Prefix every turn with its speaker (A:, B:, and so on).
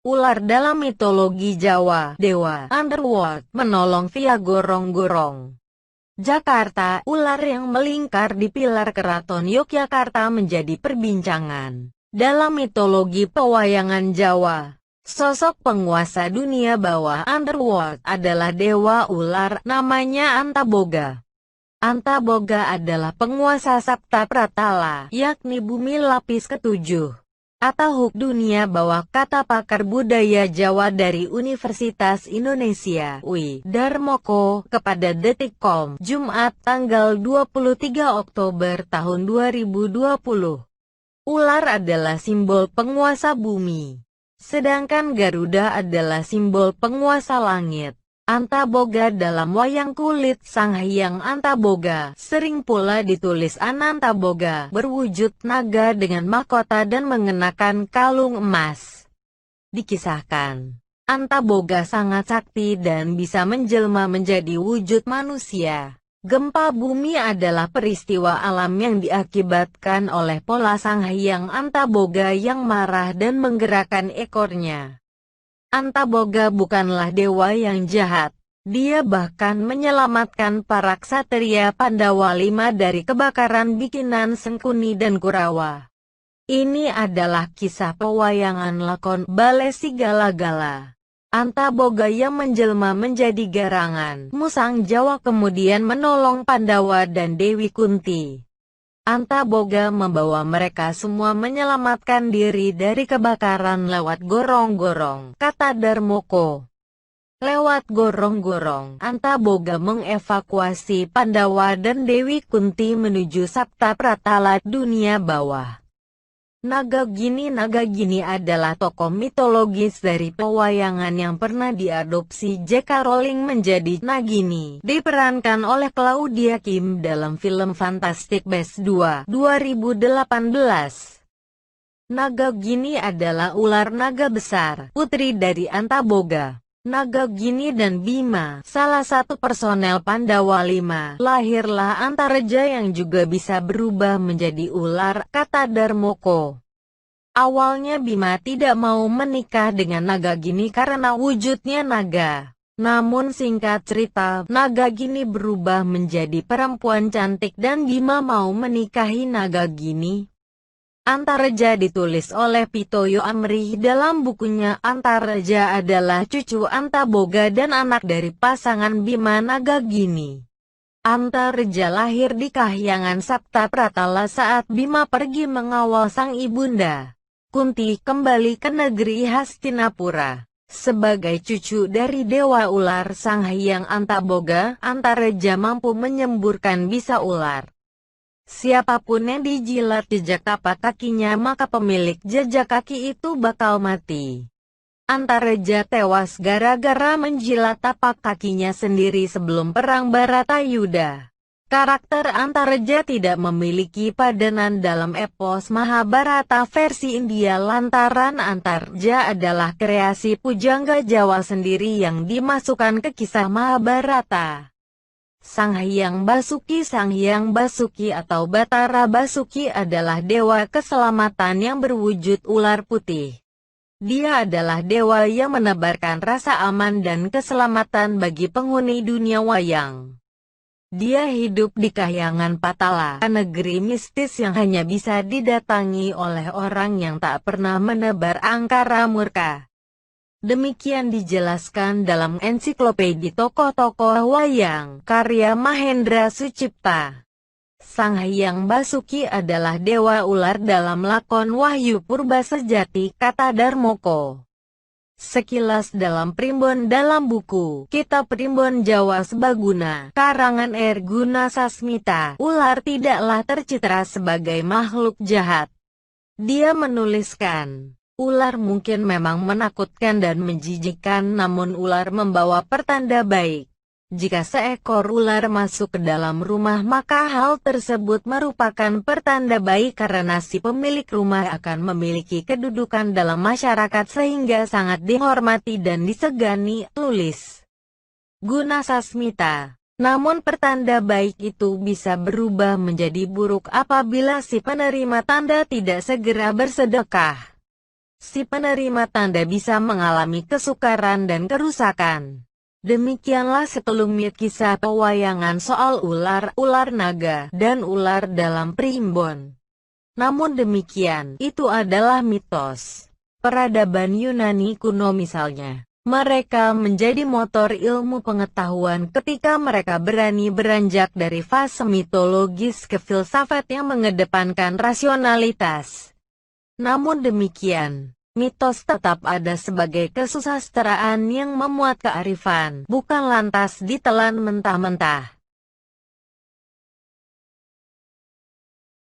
A: Ular dalam mitologi Jawa, dewa underworld, menolong via gorong-gorong. Jakarta, ular yang melingkar di pilar keraton Yogyakarta menjadi perbincangan. Dalam mitologi pewayangan Jawa, sosok penguasa dunia bawah underworld adalah dewa ular, namanya Antaboga. Antaboga adalah penguasa Sapta Pratala, yakni bumi lapis ketujuh. Atau dunia bawah, kata pakar budaya Jawa dari Universitas Indonesia UI, Darmoko, kepada Detikcom, Jumat tanggal 23 Oktober tahun 2020. Ular adalah simbol penguasa bumi, sedangkan Garuda adalah simbol penguasa langit. Antaboga dalam wayang kulit Sang Hyang Antaboga, sering pula ditulis Anantaboga, berwujud naga dengan mahkota dan mengenakan kalung emas. Dikisahkan, Antaboga sangat sakti dan bisa menjelma menjadi wujud manusia. Gempa bumi adalah peristiwa alam yang diakibatkan oleh pola Sang Hyang Antaboga yang marah dan menggerakkan ekornya. Antaboga bukanlah dewa yang jahat. Dia bahkan menyelamatkan para ksatria Pandawa 5 dari kebakaran bikinan Sengkuni dan Kurawa. Ini adalah kisah pewayangan lakon Balesi Gala-gala. Antaboga yang menjelma menjadi garangan musang Jawa kemudian menolong Pandawa dan Dewi Kunti. Antaboga membawa mereka semua menyelamatkan diri dari kebakaran lewat gorong-gorong, kata Darmoko. Lewat gorong-gorong, Antaboga mengevakuasi Pandawa dan Dewi Kunti menuju Sapta Pratala dunia bawah. Nagagini adalah tokoh mitologis dari pewayangan yang pernah diadopsi J.K. Rowling menjadi Nagini, diperankan oleh Claudia Kim dalam film Fantastic Beasts 2, 2018. Nagagini adalah ular naga besar, putri dari Antaboga. Nagagini dan Bima, salah satu personel Pandawa 5, lahirlah Antareja yang juga bisa berubah menjadi ular, kata Darmoko. Awalnya Bima tidak mau menikah dengan Nagagini karena wujudnya naga. Namun singkat cerita, Nagagini berubah menjadi perempuan cantik dan Bima mau menikahi Nagagini. Antareja ditulis oleh Pitoyo Amrih dalam bukunya. Antareja adalah cucu Antaboga dan anak dari pasangan Bima Nagagini. Antareja lahir di Kahyangan Sapta Pratala saat Bima pergi mengawal sang ibunda, Kunti, kembali ke negeri Hastinapura. Sebagai cucu dari Dewa Ular Sang Hyang Antaboga, Antareja mampu menyemburkan bisa ular. Siapapun yang dijilat jejak tapak kakinya maka pemilik jejak kaki itu bakal mati. Antareja tewas gara-gara menjilat tapak kakinya sendiri sebelum perang Baratayuda. Karakter Antareja tidak memiliki padanan dalam epos Mahabharata versi India lantaran Antareja adalah kreasi pujangga Jawa sendiri yang dimasukkan ke kisah Mahabharata. Sang Hyang Basuki atau Batara Basuki adalah dewa keselamatan yang berwujud ular putih. Dia adalah dewa yang menebarkan rasa aman dan keselamatan bagi penghuni dunia wayang. Dia hidup di Kahyangan Patala, negeri mistis yang hanya bisa didatangi oleh orang yang tak pernah menebar angkara murka. Demikian dijelaskan dalam ensiklopedi tokoh-tokoh wayang, karya Mahendra Sucipta. Sang Hyang Basuki adalah dewa ular dalam lakon Wahyu Purba Sejati, kata Darmoko. Sekilas dalam primbon dalam buku Kitab Primbon Jawa Sebaguna, karangan R. Gunasasmita, ular tidaklah tercitra sebagai makhluk jahat. Dia menuliskan, ular mungkin memang menakutkan dan menjijikkan, namun ular membawa pertanda baik. Jika seekor ular masuk ke dalam rumah maka hal tersebut merupakan pertanda baik karena si pemilik rumah akan memiliki kedudukan dalam masyarakat sehingga sangat dihormati dan disegani, tulis Gunasasmita. Namun pertanda baik itu bisa berubah menjadi buruk apabila si penerima tanda tidak segera bersedekah. si penerima tanda bisa mengalami kesukaran dan kerusakan. Demikianlah sekelumit kisah pewayangan soal ular naga dan ular dalam primbon. Namun demikian, itu adalah mitos. Peradaban Yunani kuno misalnya, mereka menjadi motor ilmu pengetahuan ketika mereka berani beranjak dari fase mitologis ke filsafat yang mengedepankan rasionalitas. Namun demikian, mitos tetap ada sebagai kesusastraan yang memuat kearifan, bukan lantas ditelan mentah-mentah.